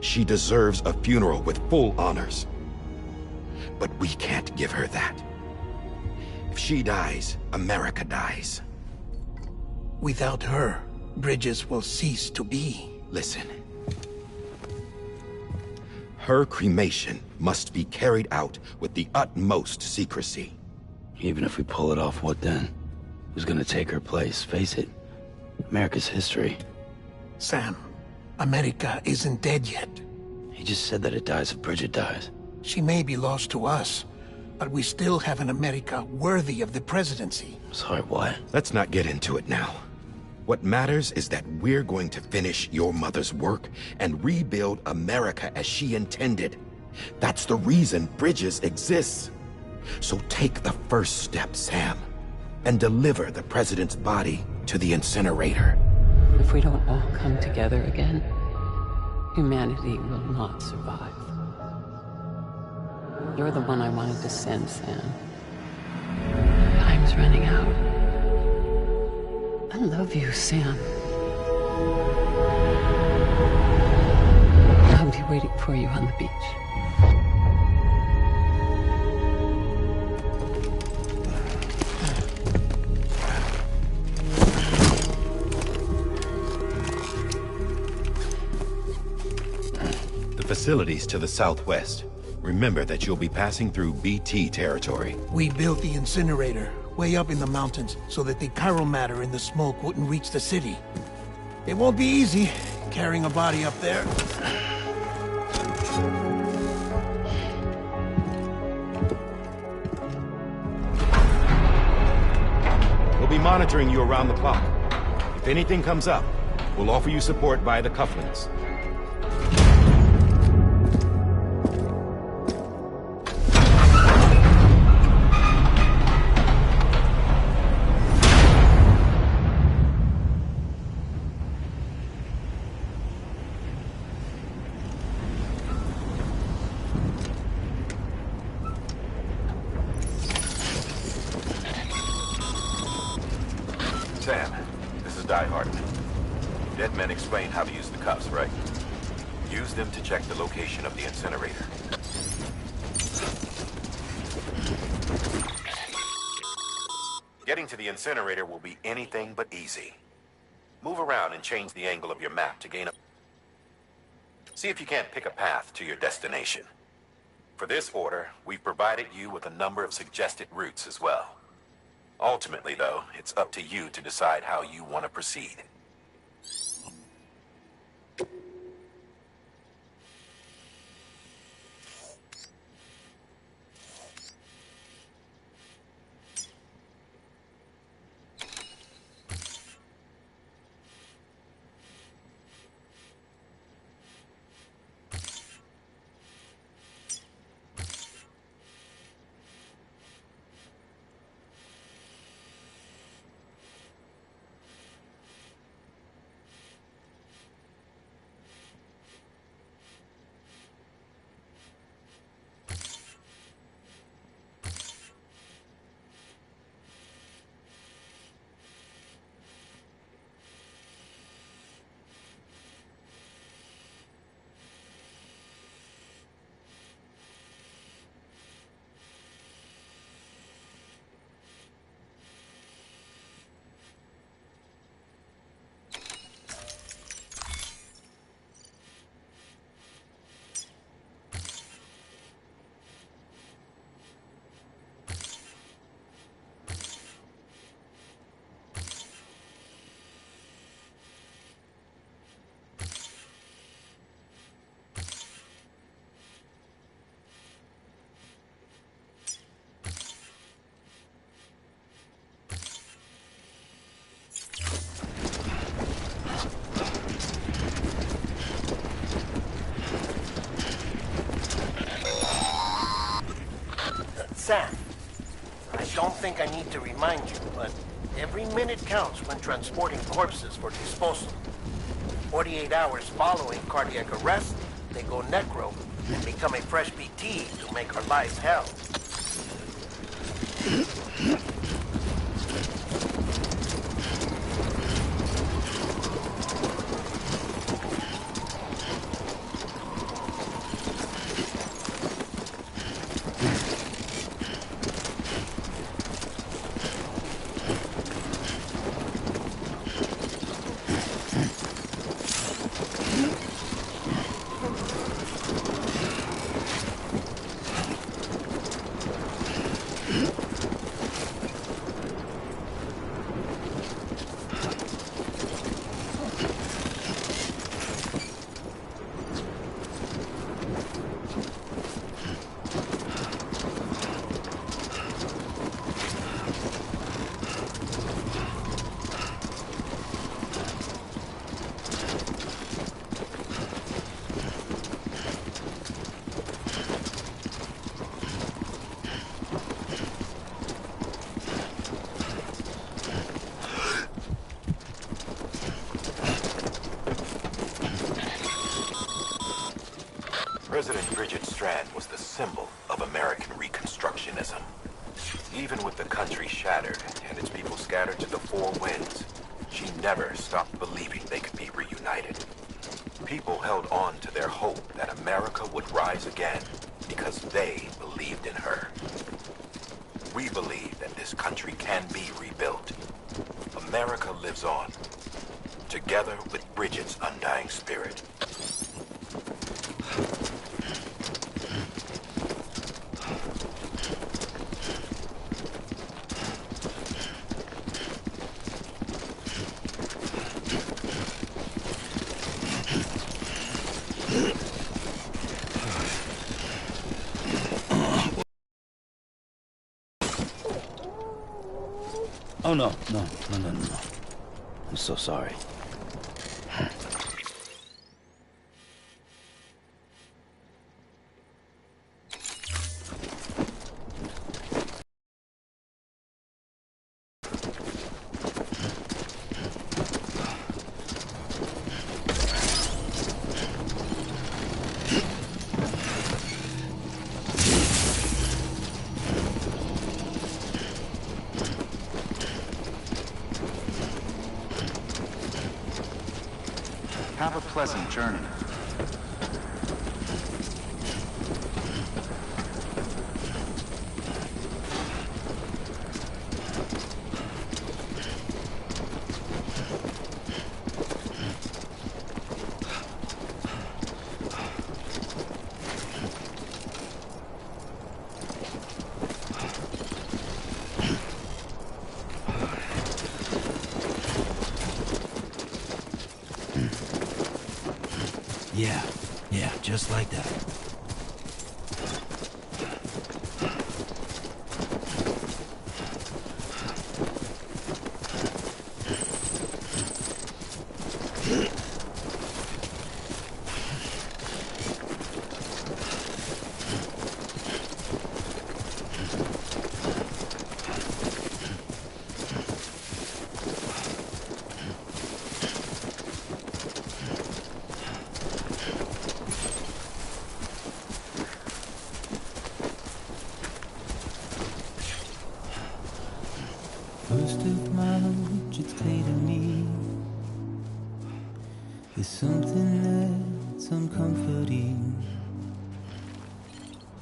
She deserves a funeral with full honors. But we can't give her that. If she dies, America dies. Without her, Bridges will cease to be. Listen. Her cremation must be carried out with the utmost secrecy. Even if we pull it off, what then? Who's gonna take her place? Face it, America's history. Sam, America isn't dead yet. He just said that it dies if Bridget dies. She may be lost to us, but we still have an America worthy of the presidency. Sorry, what? Let's not get into it now. What matters is that we're going to finish your mother's work and rebuild America as she intended. That's the reason Bridges exists. So take the first step, Sam, and deliver the president's body to the incinerator. If we don't all come together again, humanity will not survive. You're the one I wanted to send, Sam. Time's running out. I love you, Sam. I'll be waiting for you on the beach. The facilities to the southwest. Remember that you'll be passing through BT territory. We built the incinerator way up in the mountains so that the chiral matter in the smoke wouldn't reach the city. It won't be easy carrying a body up there. We'll be monitoring you around the clock. If anything comes up, we'll offer you support via the cufflinks. Sam, this is Die Hard. Dead men explain how to use the cuffs, right? Use them to check the location of the incinerator. Getting to the incinerator will be anything but easy. Move around and change the angle of your map to gain a... See if you can't pick a path to your destination. For this order, we've provided you with a number of suggested routes as well. Ultimately, though, it's up to you to decide how you want to proceed. Sam, I don't think I need to remind you, but every minute counts when transporting corpses for disposal. 48 hours following cardiac arrest, they go necro and become a fresh BT to make our lives hell. President Bridget Strand was the symbol of American Reconstructionism. Even with the country shattered and its people scattered to the four winds, she never stopped believing they could be reunited. People held on to their hope that America would rise again because they believed in her. We believe that this country can be rebuilt. America lives on, together with Bridget's undying spirit. Oh, no. I'm so sorry. Have a pleasant journey. Yeah, just like that. Most of much it's clear to me is something that's uncomforting.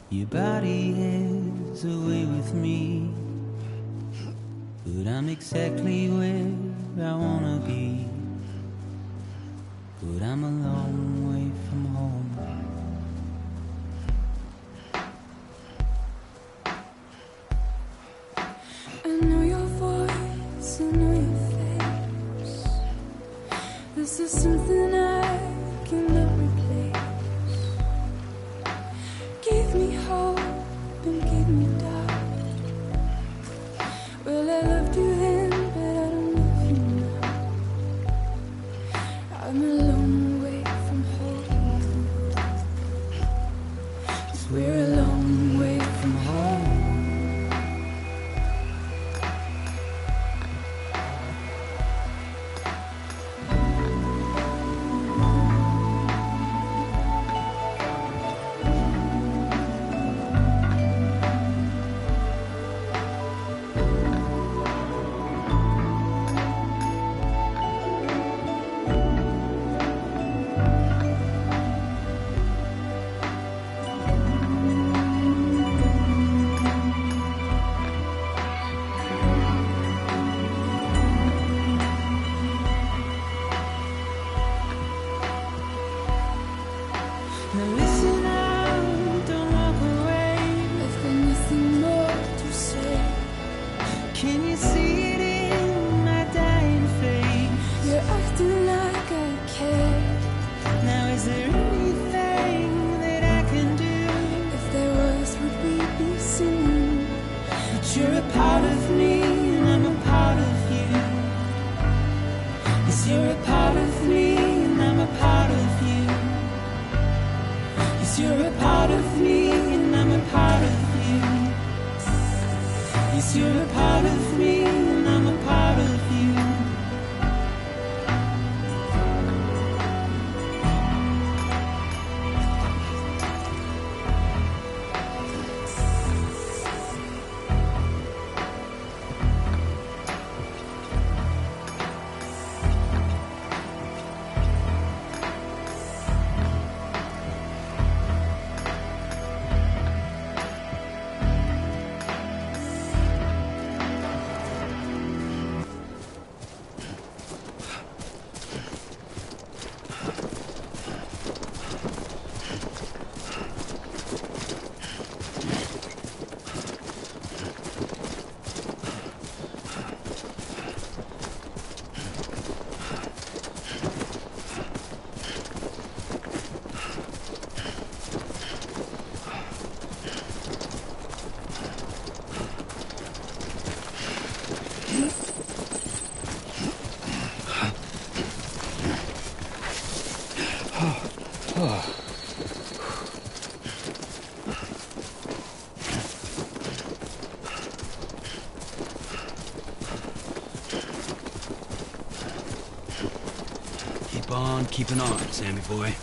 Your body is away with me, but I'm exactly where I wanna be. But I'm a long way from home. I know your voice, I know your face. This is something I cannot replace. Give me hope and give me doubt. Well, I loved you then, but I don't love you now. I'm a long way from home. 'Cause we're a long way from home. Now listen out, don't walk away. I've got nothing more to say. Can you see it in my dying face? You're acting like I care. Now is there anything that I can do? If there was, would we be singing? But you're a part of me and I'm a part of you. Yes, you're a part of me and I'm a part of you. Yes, you're a part of me and I'm a part of you. Yes, you're a part of me and I'm a part of you. Keep on keeping on, Sammy boy.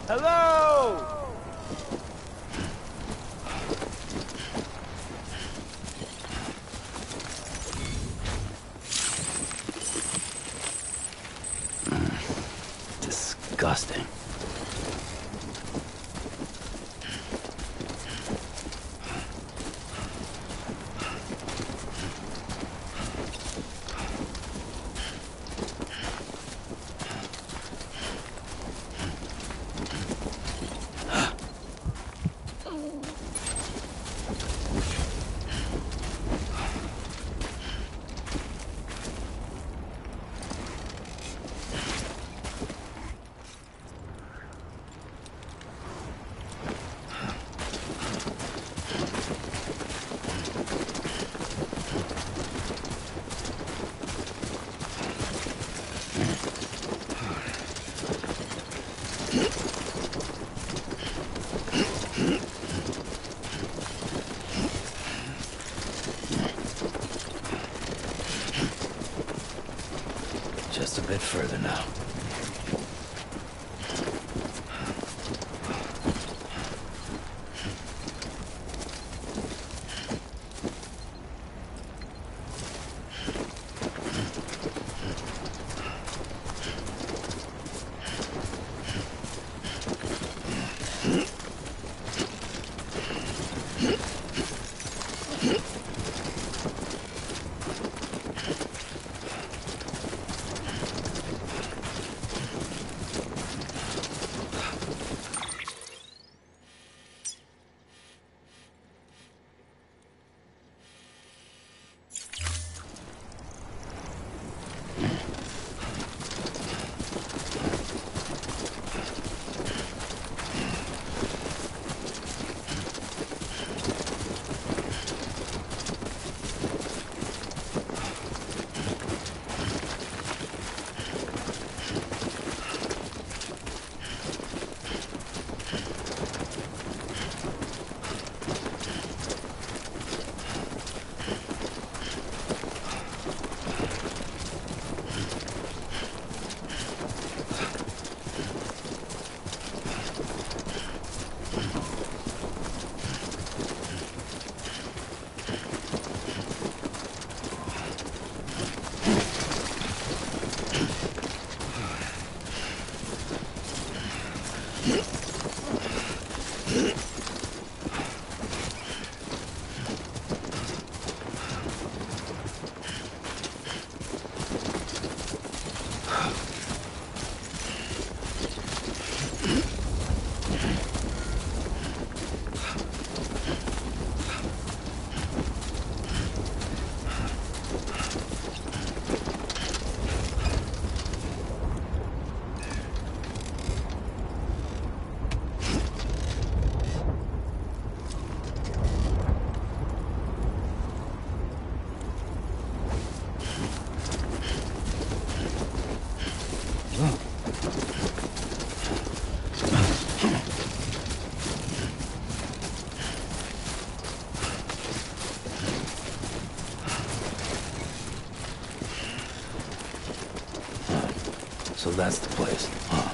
Hello! Disgusting. Just a bit further now. So that's the place, huh?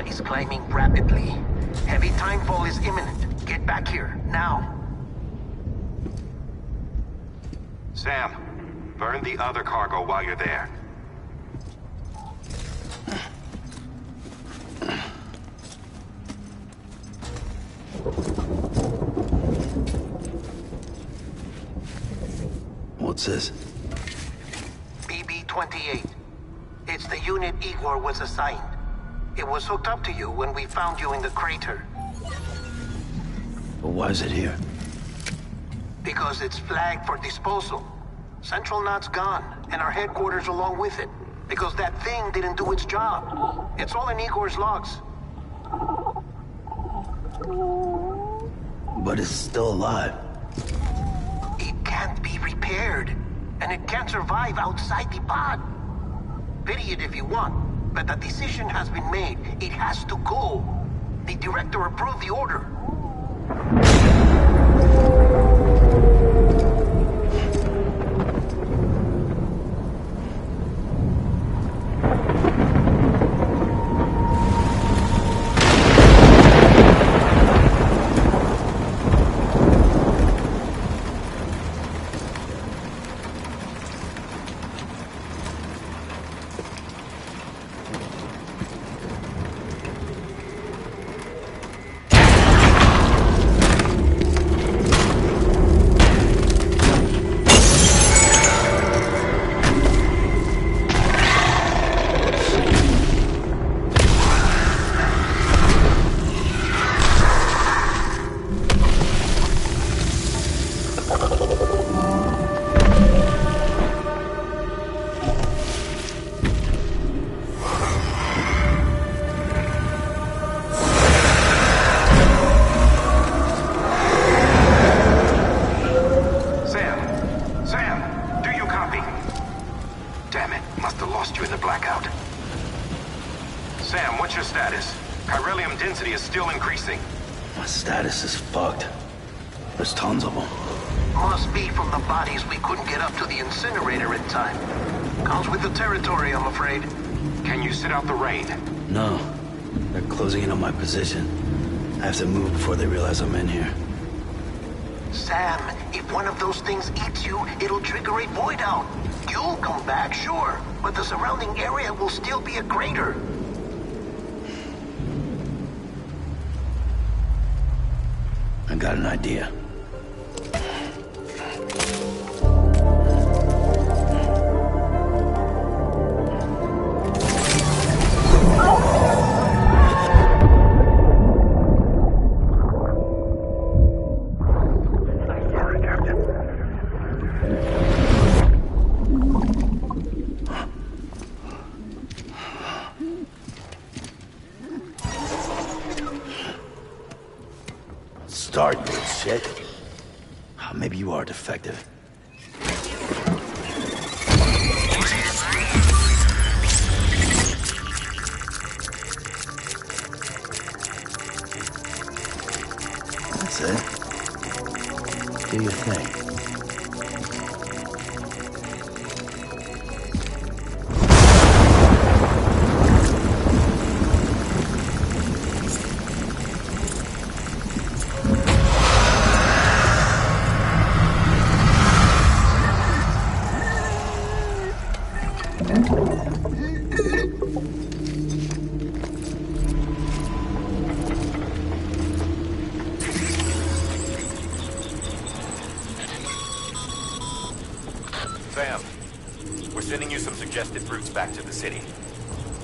Is climbing rapidly. Heavy timefall is imminent. Get back here, now. Sam, burn the other cargo while you're there. What's this? BB-28. It's the unit Igor was assigned. It was hooked up to you when we found you in the crater. But why is it here? Because it's flagged for disposal. Central Knot's gone, and our headquarters along with it. Because that thing didn't do its job. It's all in Igor's logs. But it's still alive. It can't be repaired, and it can't survive outside the pod. Pity it if you want. But the decision has been made. It has to go. The director approved the order. This is fucked. There's tons of them. Must be from the bodies we couldn't get up to the incinerator in time. Comes with the territory, I'm afraid. Can you sit out the rain? No. They're closing in on my position. I have to move before they realize I'm in here. Sam, if one of those things eats you, it'll trigger a void out. You'll come back, sure, but the surrounding area will still be a crater. I got an idea. Start, you shit. Oh, maybe you are defective. That's it. Do your thing. Sam, we're sending you some suggested routes back to the city.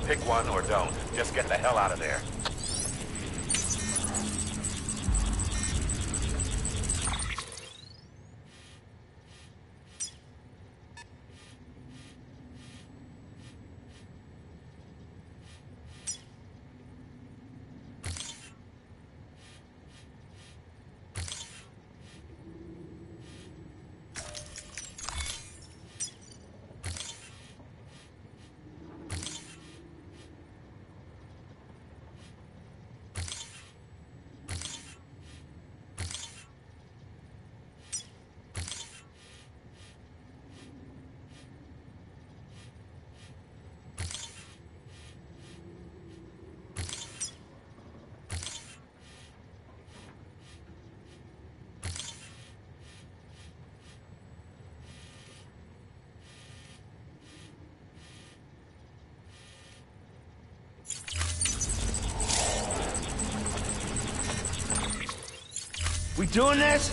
Pick one or don't. Just get the hell out of there. We doing this?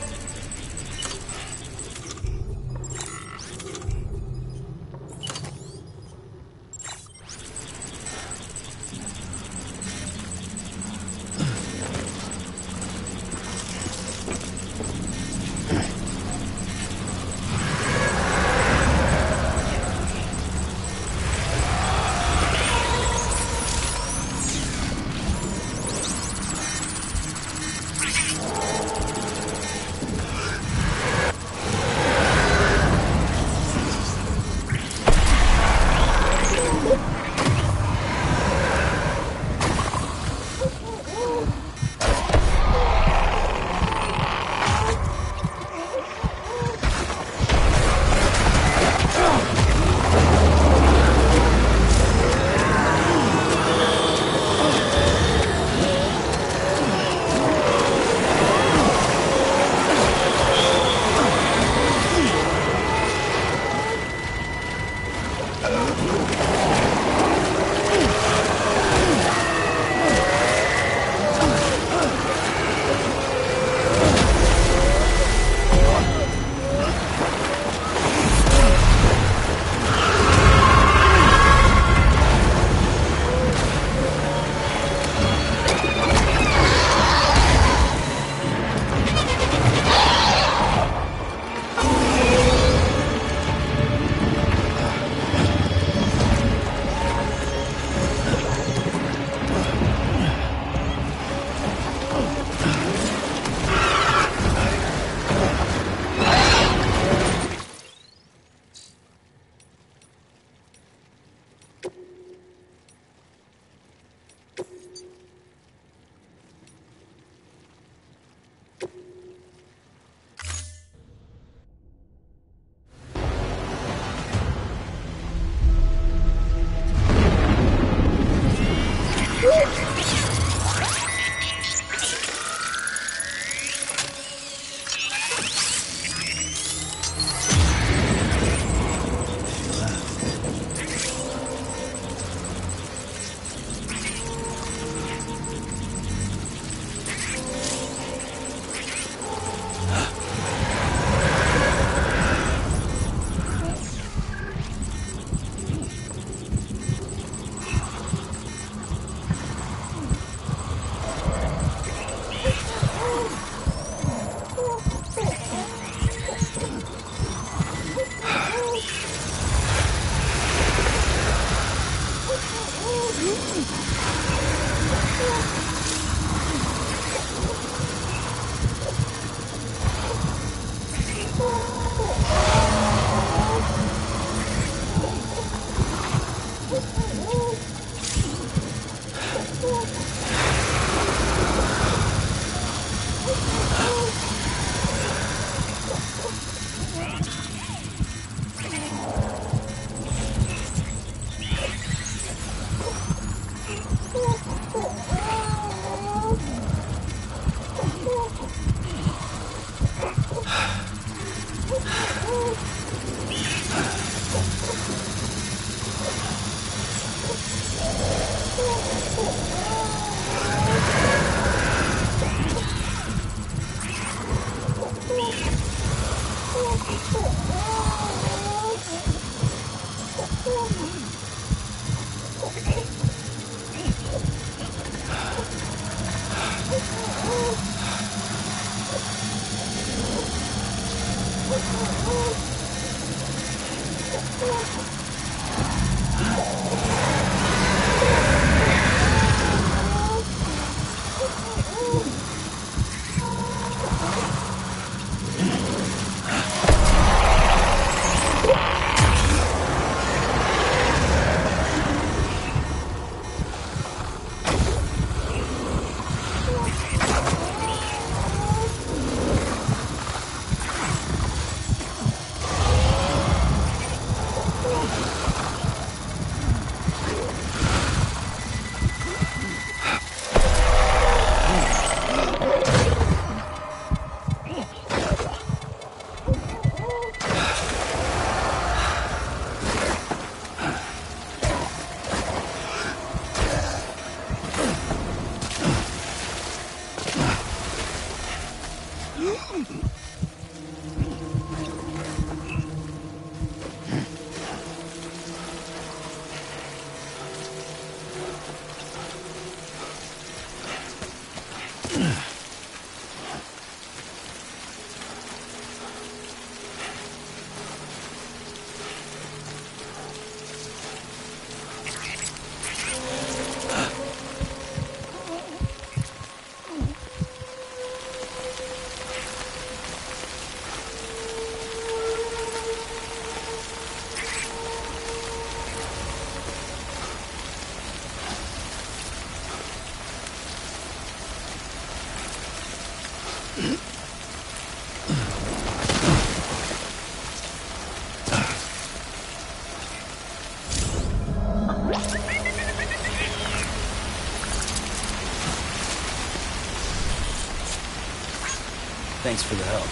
Thanks for the help.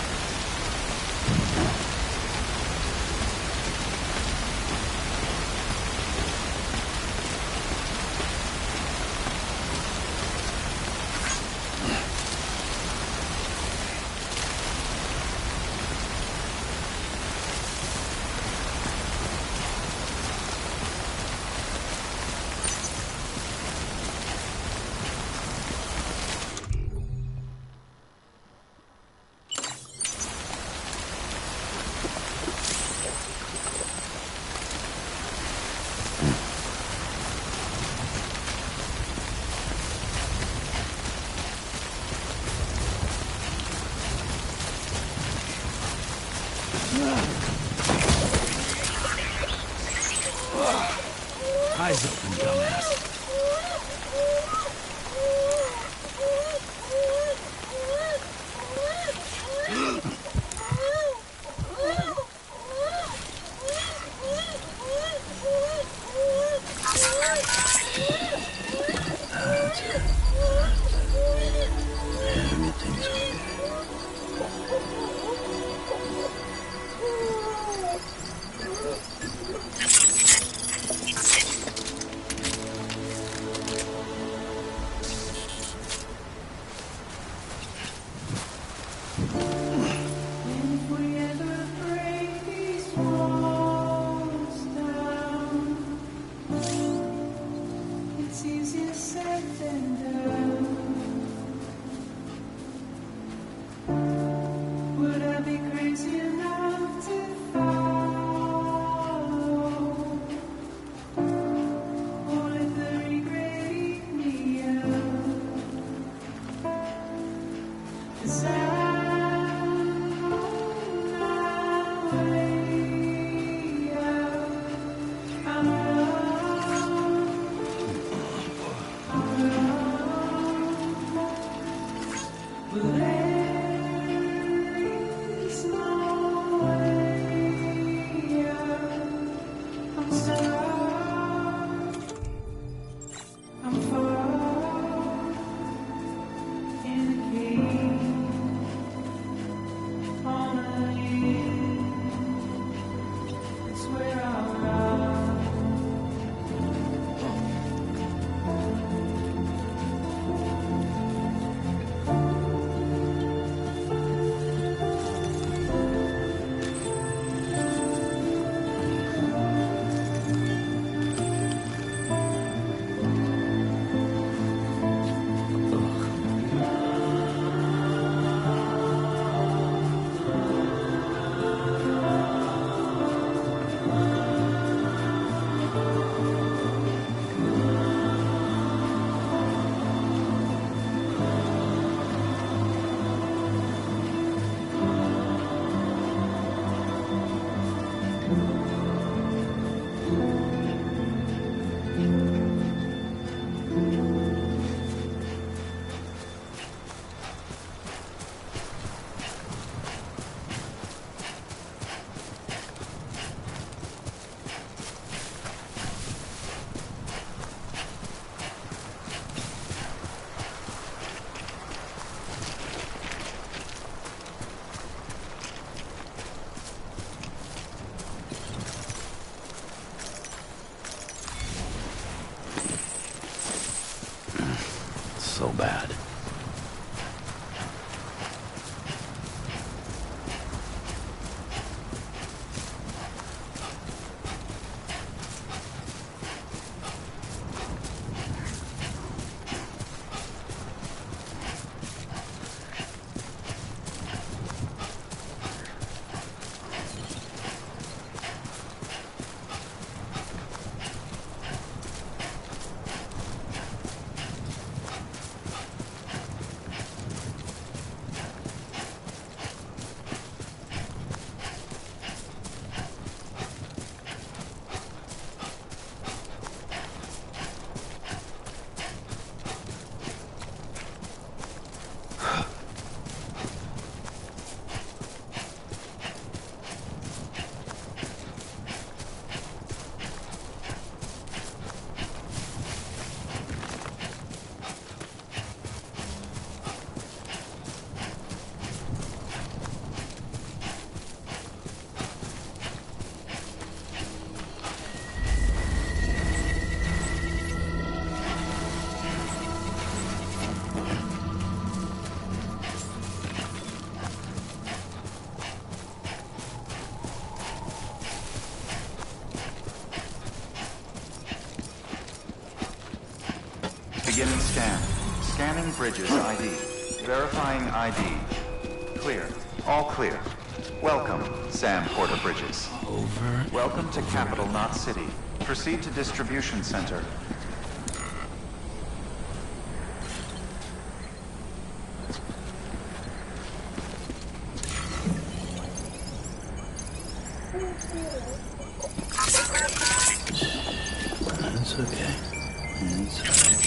Eyes open, dumbass. That's it. Everything's okay. so bad. Beginning scan. Scanning Bridges ID. Verifying ID. Clear. All clear. Welcome, Sam Porter Bridges. Over. Welcome to Capital Knot City. Proceed to Distribution Center. It's okay. It's okay.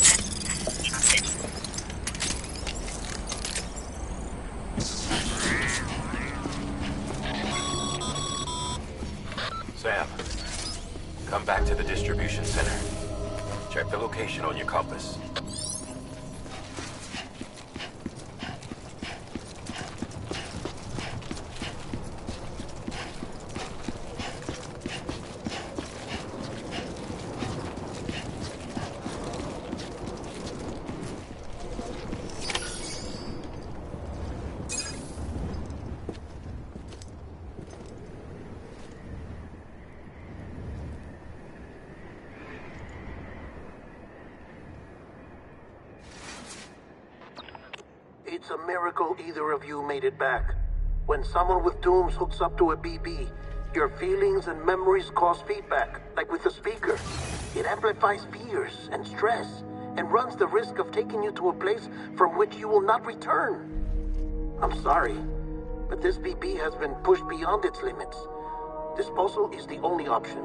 Sam, come back to the distribution center. Check the location on your compass. It's a miracle either of you made it back. When someone with dooms hooks up to a BB, your feelings and memories cause feedback, like with a speaker. It amplifies fears and stress, and runs the risk of taking you to a place from which you will not return. I'm sorry, but this BB has been pushed beyond its limits. Disposal is the only option.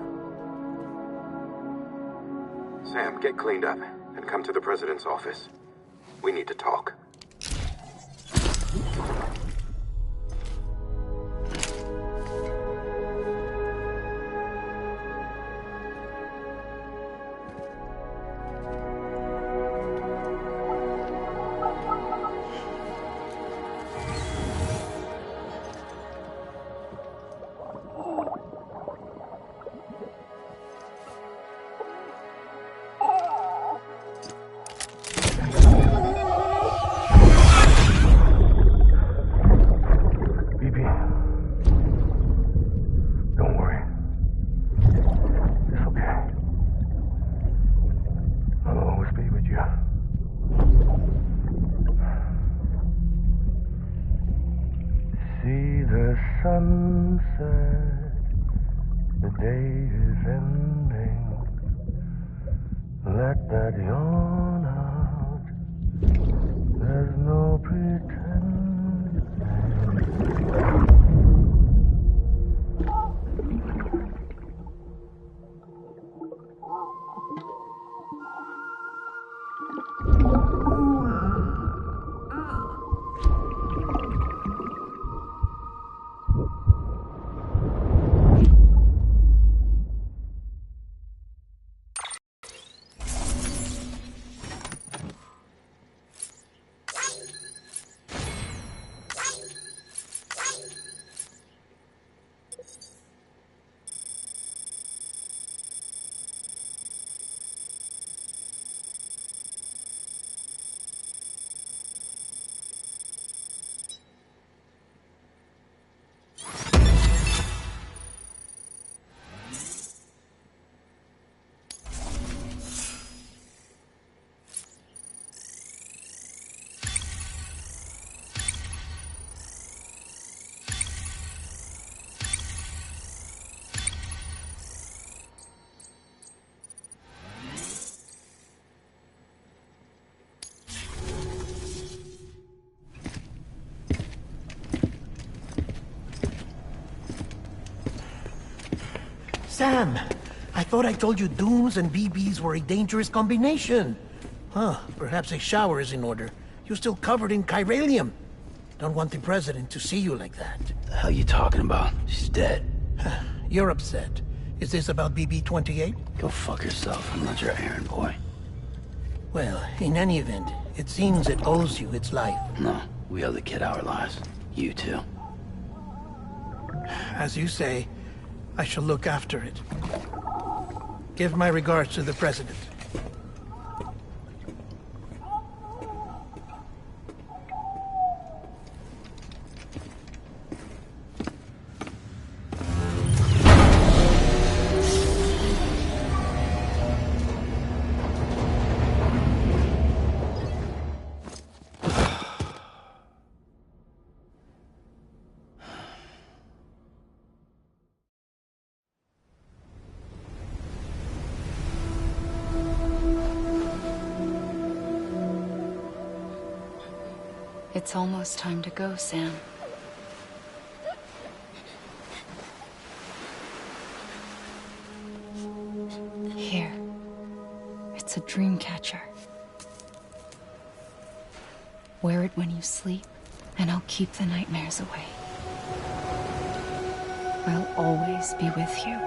Sam, get cleaned up and come to the president's office. We need to talk. Sunset, the day is ending. Let that yawn out. There's no pretending. Sam, I thought I told you dooms and BBs were a dangerous combination. Huh, perhaps a shower is in order. You're still covered in chiralium. Don't want the president to see you like that. The hell you talking about? She's dead. You're upset. Is this about BB-28? Go fuck yourself. I'm not your errand boy. Well, in any event, it seems it owes you its life. No, we owe the kid our lives. You too. As you say, I shall look after it. Give my regards to the president. It's almost time to go, Sam. Here. It's a dream catcher. Wear it when you sleep, and I'll keep the nightmares away. I'll always be with you.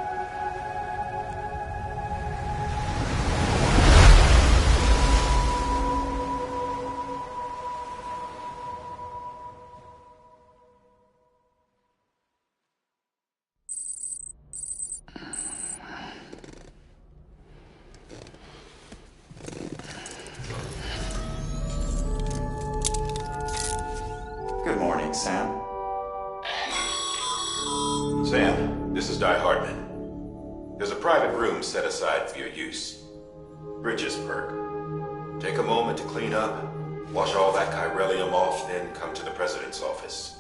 Good morning, Sam. Sam, this is Di Hartman. There's a private room set aside for your use. Bridges perk. Take a moment to clean up, wash all that chiralium off, then come to the president's office.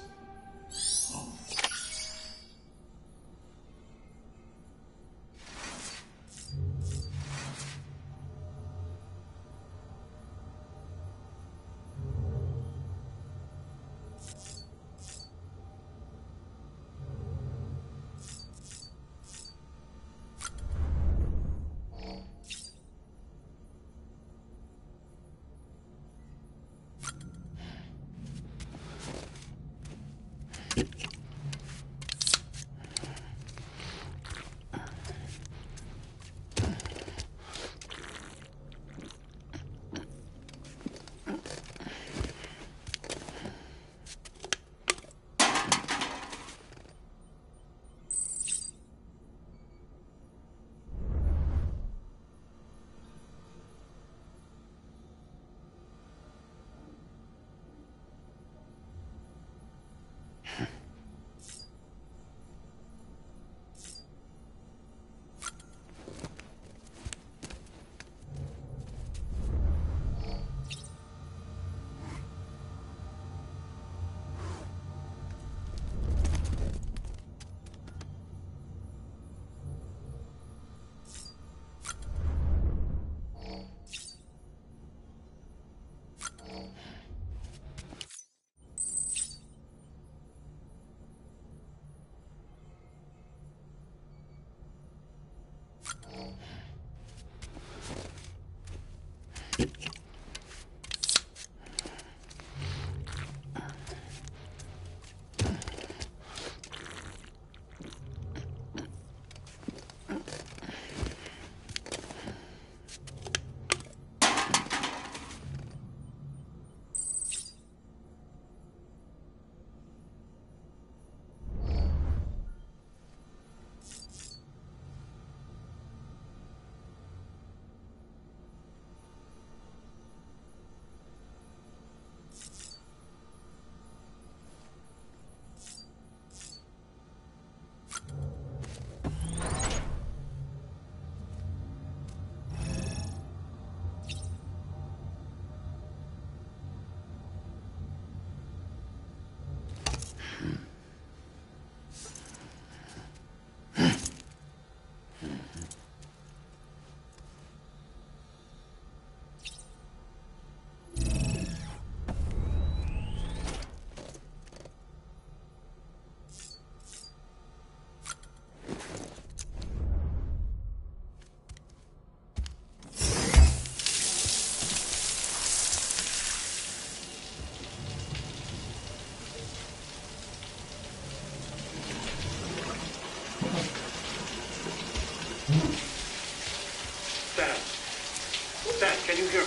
you hear me?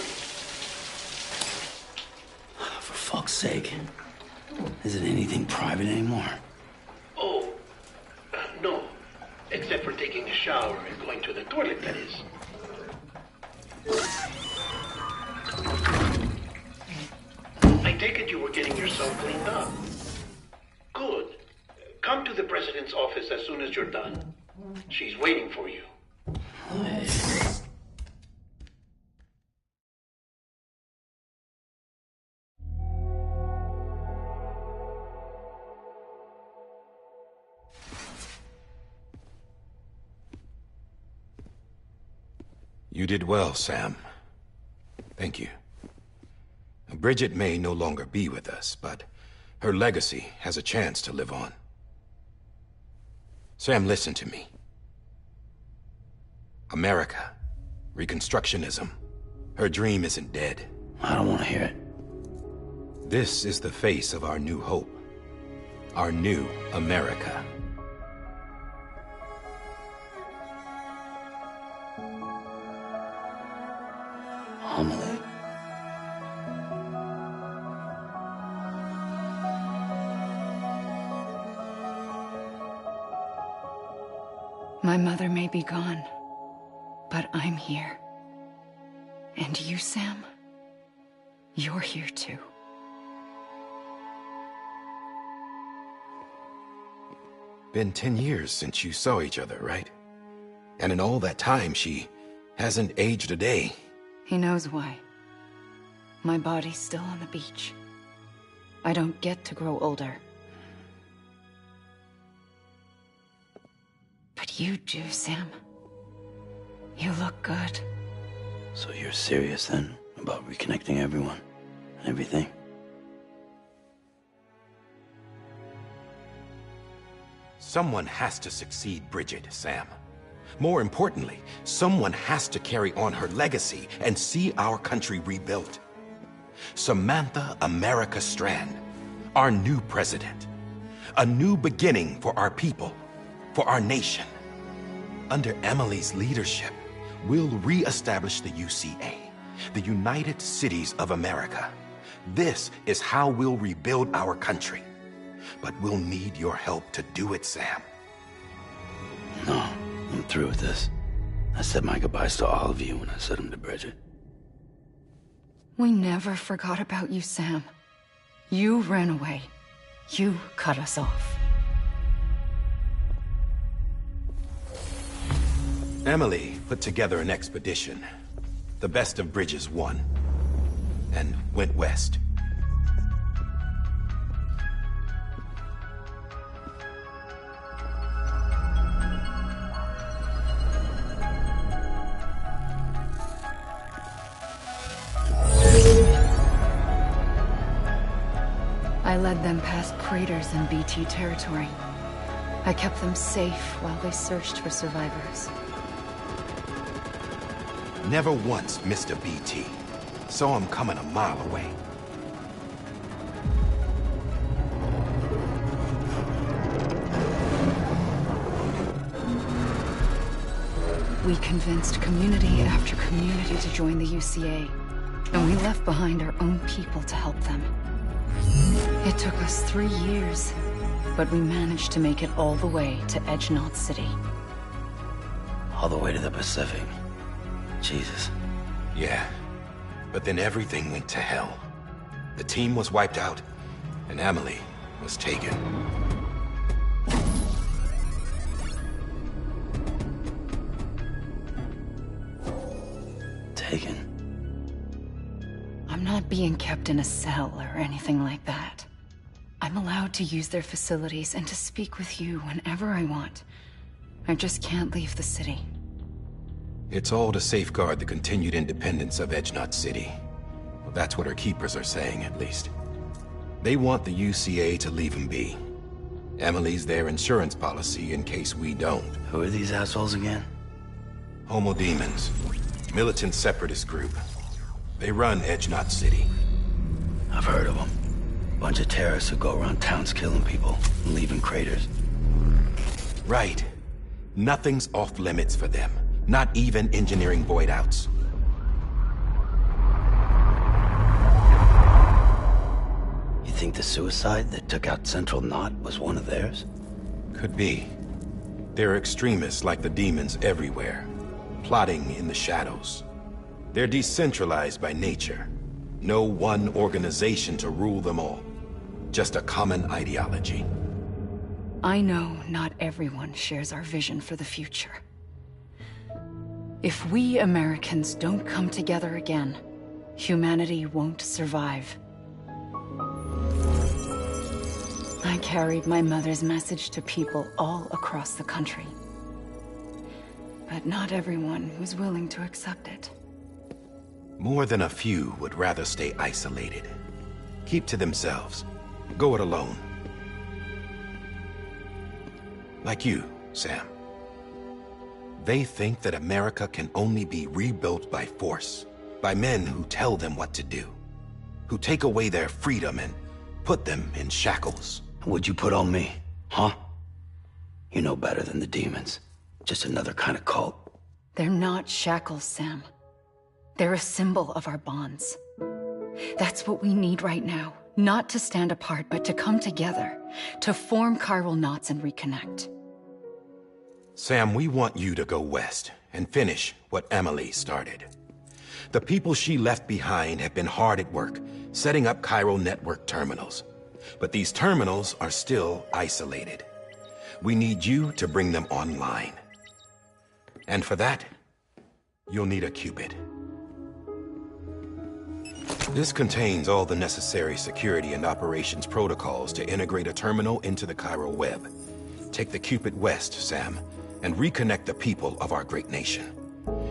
For fuck's sake. Is it anything private anymore? Oh, no. Except for taking a shower and going to the toilet, that is. I take it you were getting yourself cleaned up. Good. Come to the president's office as soon as you're done. She's waiting for you. You did well, Sam. Thank you. Bridget may no longer be with us, but her legacy has a chance to live on. Sam, listen to me. America, Reconstructionism, her dream isn't dead. I don't want to hear it. This is the face of our new hope. Our new America. Amelie. My mother may be gone, but I'm here. And you, Sam? You're here too. Been 10 years since you saw each other, right? And in all that time, she hasn't aged a day. He knows why. My body's still on the beach. I don't get to grow older. But you do, Sam. You look good. So you're serious then about reconnecting everyone and everything? Someone has to succeed Bridget, Sam. More importantly, someone has to carry on her legacy and see our country rebuilt. Samantha America Strand, our new president. A new beginning for our people, for our nation. Under Emily's leadership, we'll re-establish the UCA, the United Cities of America. This is how we'll rebuild our country. But we'll need your help to do it, Sam. No, I'm through with this. I said my goodbyes to all of you when I said them to Bridget. We never forgot about you, Sam. You ran away. You cut us off. Emily put together an expedition. The best of Bridges won. And went west. I led them past craters in BT territory. I kept them safe while they searched for survivors. Never once missed a BT. Saw him coming a mile away. We convinced community after community to join the UCA, and we left behind our own people to help them. It took us 3 years, but we managed to make it all the way to Edgenot City. All the way to the Pacific. Jesus. Yeah, but then everything went to hell. The team was wiped out, and Emily was taken. Taken? I'm not being kept in a cell or anything like that. I'm allowed to use their facilities and to speak with you whenever I want. I just can't leave the city. It's all to safeguard the continued independence of Edgenot City. Well, that's what our keepers are saying, at least. They want the UCA to leave him be. Emily's their insurance policy in case we don't. Who are these assholes again? Homo Demons. Militant separatist group. They run Edgenot City. I've heard of them. Bunch of terrorists who go around towns killing people and leaving craters. Right. Nothing's off limits for them. Not even engineering void outs. think the suicide that took out Central Knot was one of theirs? Could be. There are extremists like the demons everywhere, plotting in the shadows. They're decentralized by nature. No one organization to rule them all. Just a common ideology. I know not everyone shares our vision for the future. If we Americans don't come together again, humanity won't survive. I carried my mother's message to people all across the country. But not everyone was willing to accept it. More than a few would rather stay isolated. Keep to themselves. Go it alone. Like you, Sam. They think that America can only be rebuilt by force, by men who tell them what to do, who take away their freedom and put them in shackles. What'd you put on me, huh? You know better than the demons. Just another kind of cult. They're not shackles, Sam. They're a symbol of our bonds. That's what we need right now. Not to stand apart, but to come together, to form chiral knots and reconnect. Sam, we want you to go west and finish what Emily started. The people she left behind have been hard at work, setting up chiral network terminals. But these terminals are still isolated. We need you to bring them online. And for that, you'll need a Cupid. This contains all the necessary security and operations protocols to integrate a terminal into the chiral web. Take the Cupid west, Sam, and reconnect the people of our great nation.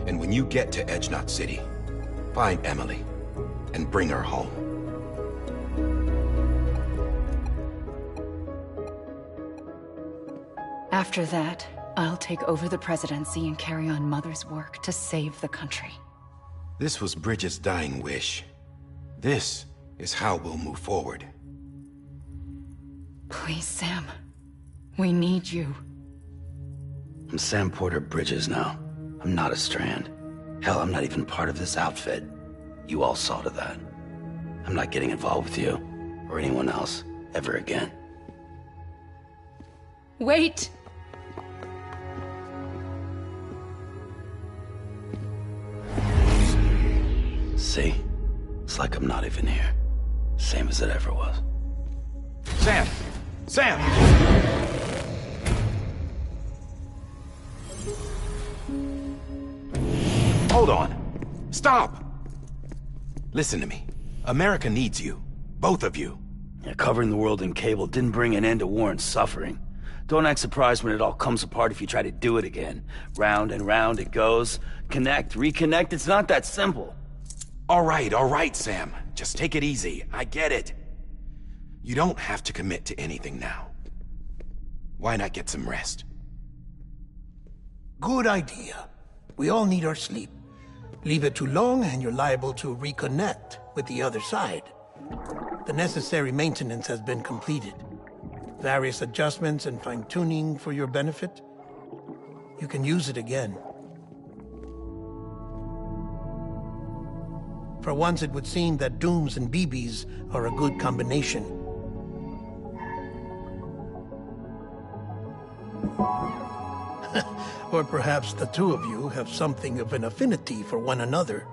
And when you get to Edge Knot City, find Emily and bring her home. After that, I'll take over the presidency and carry on Mother's work to save the country. This was Bridget's dying wish. This is how we'll move forward. Please, Sam. We need you. I'm Sam Porter Bridges now. I'm not a Strand. Hell, I'm not even part of this outfit. You all saw to that. I'm not getting involved with you, or anyone else, ever again. Wait! See? It's like I'm not even here. Same as it ever was. Sam! Sam! Hold on. Stop! Listen to me. America needs you. Both of you. Yeah, covering the world in cable didn't bring an end to war and suffering. Don't act surprised when it all comes apart if you try to do it again. Round and round it goes. Connect, reconnect, it's not that simple. All right, Sam. Just take it easy. I get it. You don't have to commit to anything now. Why not get some rest? Good idea. We all need our sleep. Leave it too long and you're liable to reconnect with the other side. The necessary maintenance has been completed. Various adjustments and fine-tuning for your benefit. You can use it again. For once, it would seem that Dooms and BBs are a good combination. Or perhaps the two of you have something of an affinity for one another.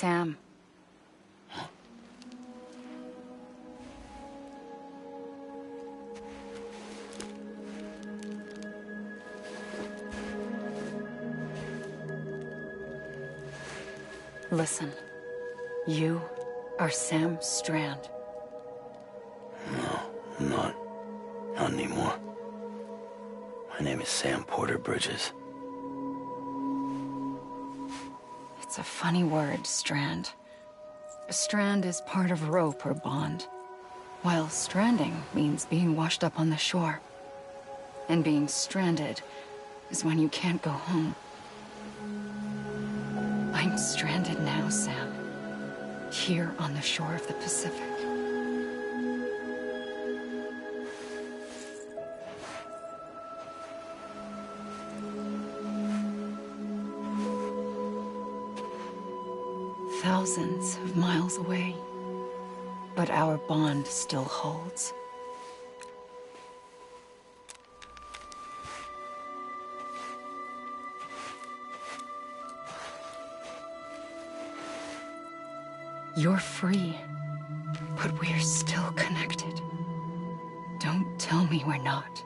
Sam. Listen, you are Sam Strand. No, I'm not. Not anymore. My name is Sam Porter Bridges. It's a funny word, strand. A strand is part of rope or bond, while stranding means being washed up on the shore. And being stranded is when you can't go home. I'm stranded now, Sam. Here on the shore of the Pacific. Thousands of miles away, but our bond still holds. You're free, but we're still connected. Don't tell me we're not.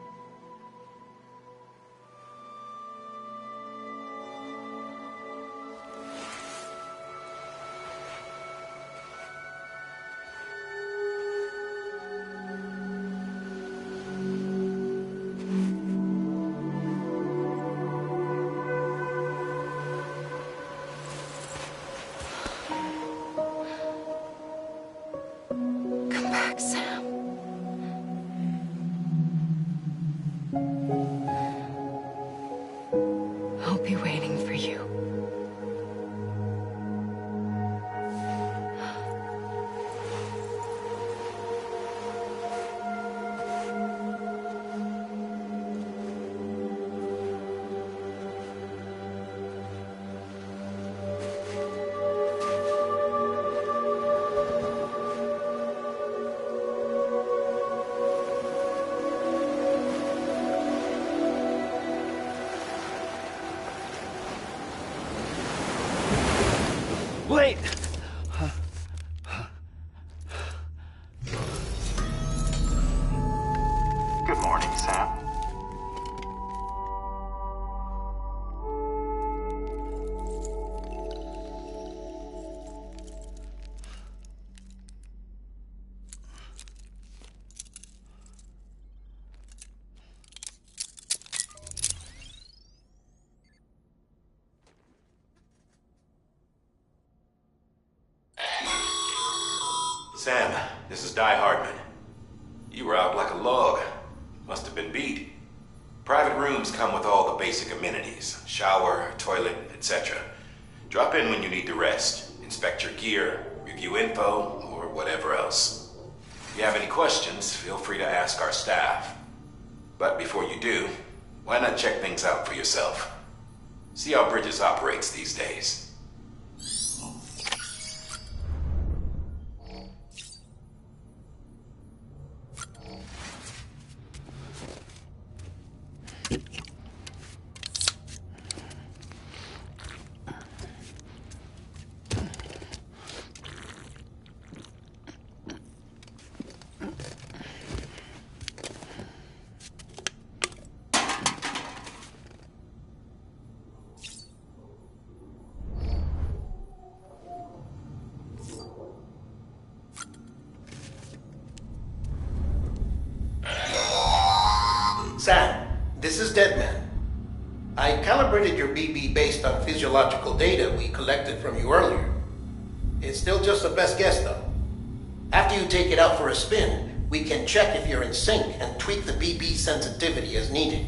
Sam. I'll be waiting for you. Wait! Good morning, Sam. Sam, this is Di Hardman. You were out like a log. Must have been beat. Private rooms come with all the basic amenities. Shower, toilet, etc. Drop in when you need to rest. Inspect your gear, review info, or whatever else. If you have any questions, feel free to ask our staff. But before you do, why not check things out for yourself? See how Bridges operates these days. Sam, this is Deadman. I calibrated your BB based on physiological data we collected from you earlier. It's still just a best guess, though. After you take it out for a spin, we can check if you're in sync and tweak the BB sensitivity as needed.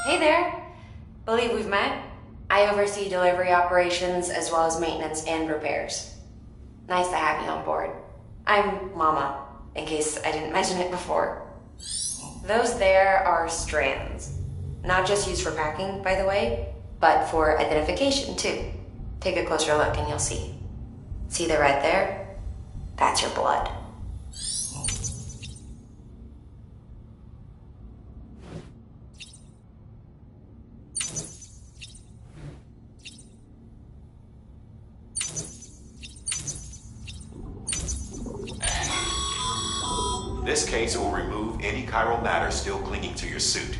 Hey there! Believe we've met. I oversee delivery operations as well as maintenance and repairs. Nice to have you on board. I'm Mama, in case I didn't mention it before. Those there are strands. Not just used for packing, by the way, but for identification too. Take a closer look and you'll see. See the red there? That's your blood. This case will remove any chiral matter still clinging to your suit.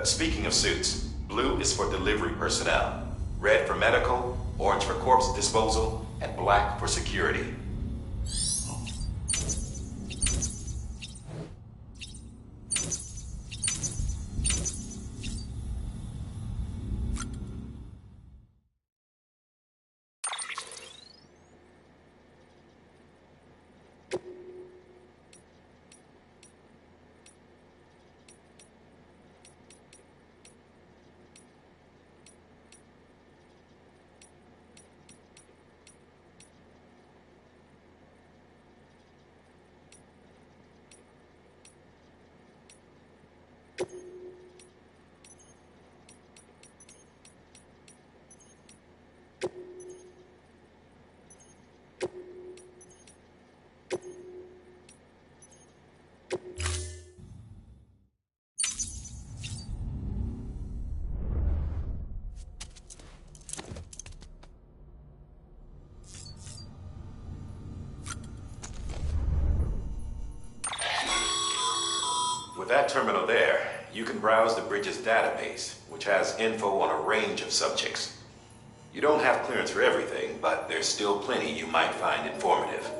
Speaking of suits, blue is for delivery personnel, red for medical, orange for corpse disposal, and black for security. With that terminal there, you can browse the bridge's database, which has info on a range of subjects. You don't have clearance for everything, but there's still plenty you might find informative.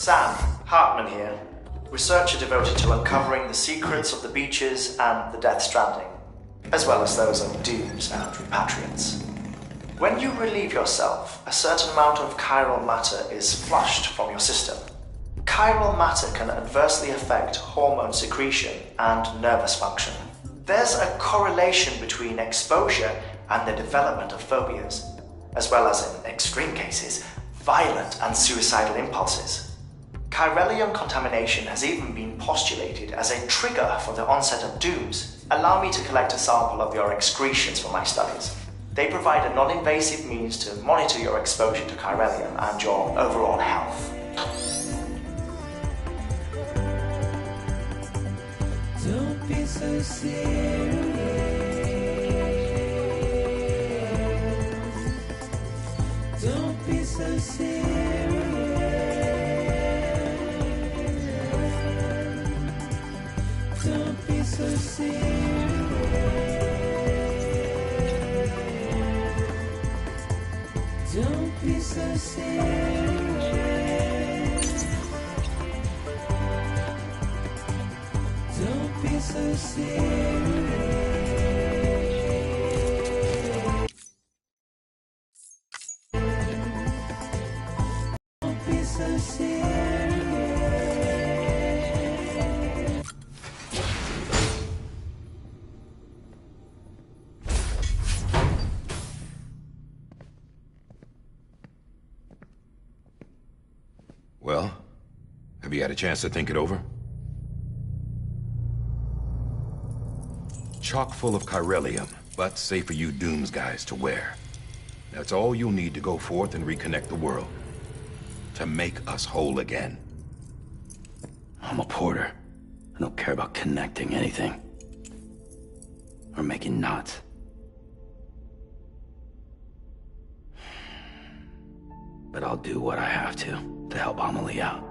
Sam, Hartman here, researcher devoted to uncovering the secrets of the beaches and the Death Stranding, as well as those of dooms and repatriants. When you relieve yourself, a certain amount of chiral matter is flushed from your system. Chiral matter can adversely affect hormone secretion and nervous function. There's a correlation between exposure and the development of phobias, as well as, in extreme cases, violent and suicidal impulses. Chiralium contamination has even been postulated as a trigger for the onset of dooms. Allow me to collect a sample of your excretions for my studies. They provide a non-invasive means to monitor your exposure to chiralium and your overall health. Don't be so serious. Don't be so serious. so serious. Don't be so serious. Don't be so serious. Don't be so serious. Well, have you had a chance to think it over? Chock full of chiralium, but safe for you Dooms guys to wear. That's all you'll need to go forth and reconnect the world. To make us whole again. I'm a porter. I don't care about connecting anything. Or making knots. But I'll do what I have to help Amelie out.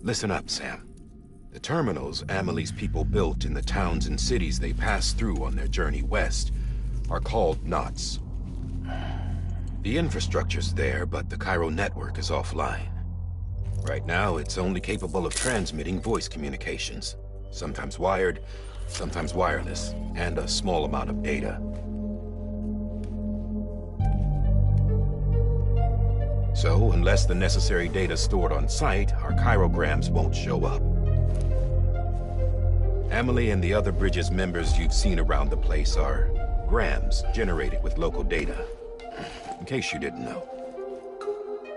Listen up, Sam. The terminals Amelie's people built in the towns and cities they passed through on their journey west are called knots. The infrastructure's there, but the Cairo network is offline. Right now, it's only capable of transmitting voice communications. Sometimes wired, sometimes wireless, and a small amount of data. So, unless the necessary data's stored on site, our chirograms won't show up. Amelie and the other Bridges members you've seen around the place are grams generated with local data. In case you didn't know.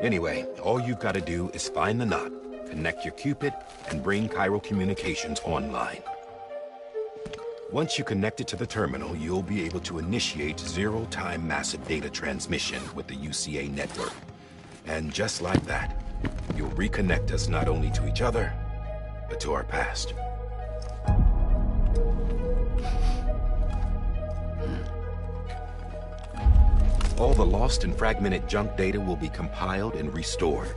Anyway, all you've got to do is find the knot, connect your Cupid, and bring Cairo communications online. Once you connect it to the terminal, you'll be able to initiate zero-time massive data transmission with the UCA network. And just like that, you'll reconnect us not only to each other, but to our past. All the lost and fragmented junk data will be compiled and restored,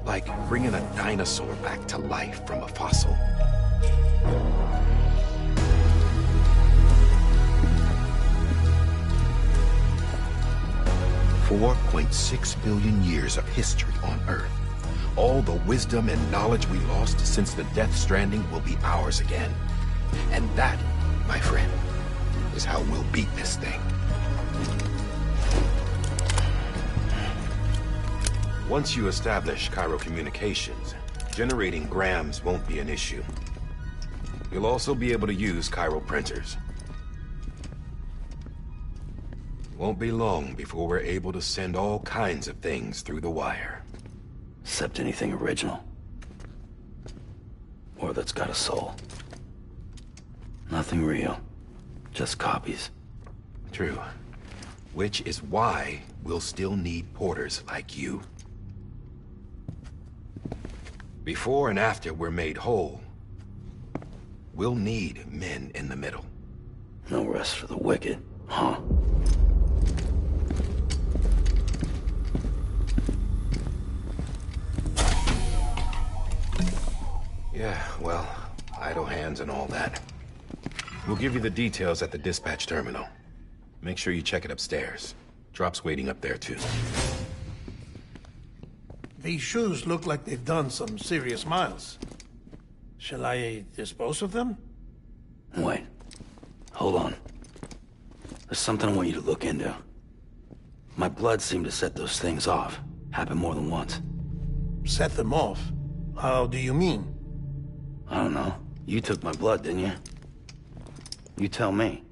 like bringing a dinosaur back to life from a fossil. $4.6 billion years of history on Earth. All the wisdom and knowledge we lost since the Death Stranding will be ours again. And that, my friend, is how we'll beat this thing. Once you establish Cairo communications, generating grams won't be an issue. You'll also be able to use Cairo printers. Won't be long before we're able to send all kinds of things through the wire. Except anything original. Or that's got a soul. Nothing real. Just copies. True. Which is why we'll still need porters like you. Before and after we're made whole, we'll need men in the middle. No rest for the wicked, huh? Yeah, well, idle hands and all that. We'll give you the details at the dispatch terminal. Make sure you check it upstairs. Drop's waiting up there, too. These shoes look like they've done some serious miles. Shall I dispose of them? Wait. Hold on. There's something I want you to look into. My blood seemed to set those things off. Happened more than once. Set them off? How do you mean? I don't know. You took my blood, didn't you? You tell me.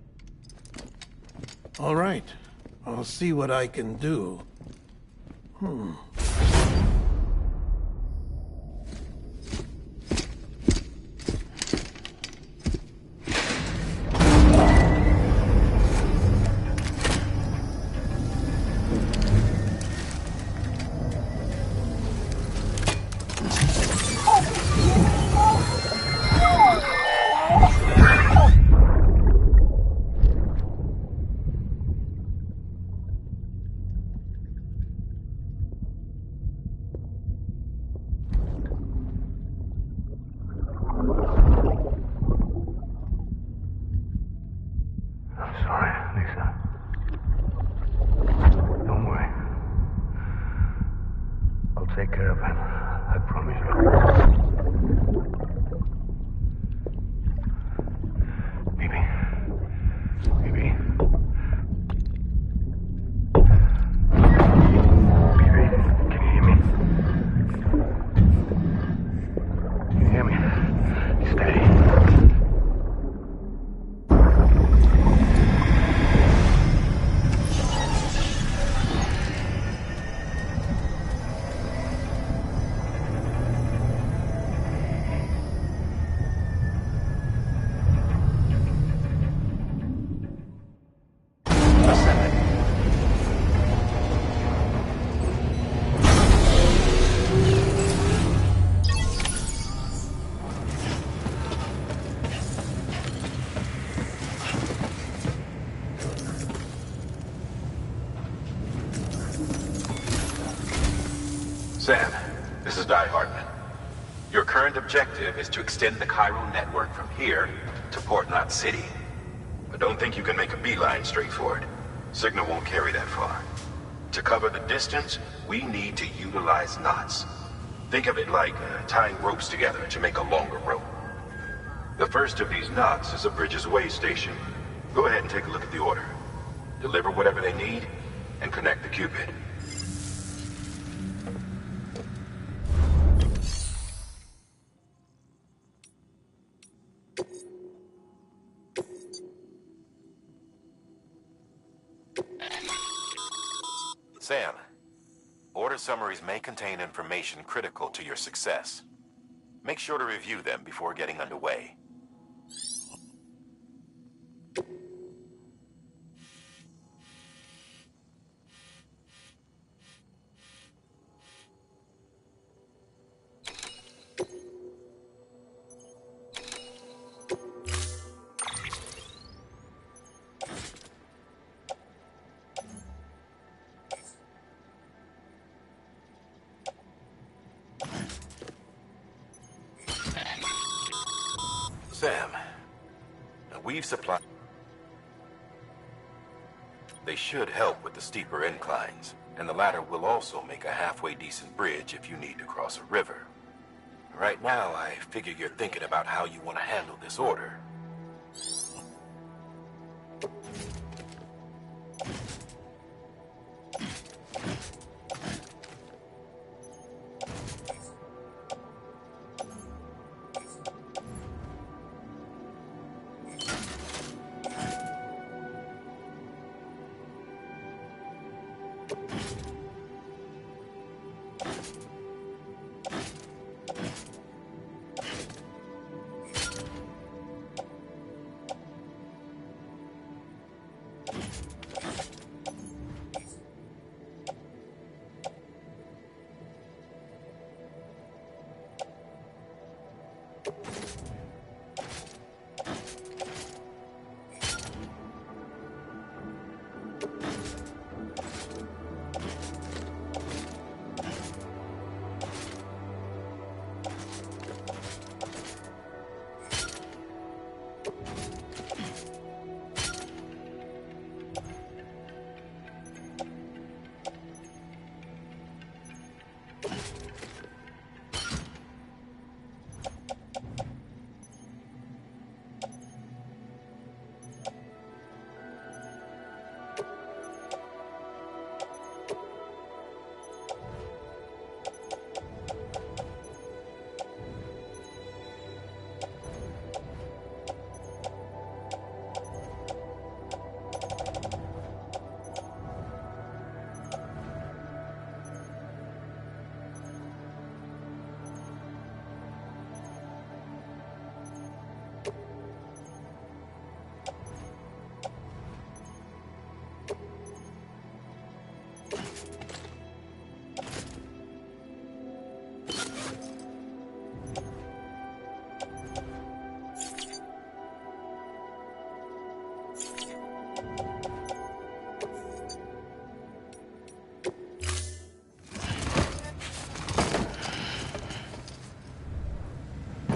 All right. I'll see what I can do. Sam, this is Di Hartman. Your current objective is to extend the chiral network from here to Port Knot City. I don't think you can make a beeline straight for it. Signal won't carry that far. To cover the distance, we need to utilize knots. Think of it like tying ropes together to make a longer rope. The first of these knots is a Bridges way station. Go ahead and take a look at the order. Deliver whatever they need, and connect the Cupid. Sam, order summaries may contain information critical to your success. Make sure to review them before getting underway. Sam, now we've supplied... They should help with the steeper inclines, and the latter will also make a halfway decent bridge if you need to cross a river. Right now, I figure you're thinking about how you want to handle this order.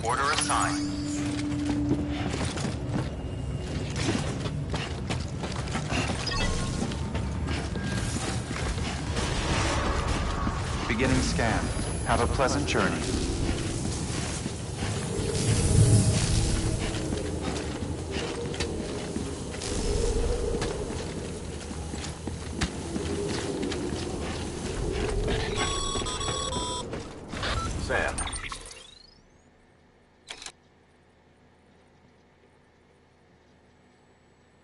Order assigned. Beginning scan. Have a pleasant journey.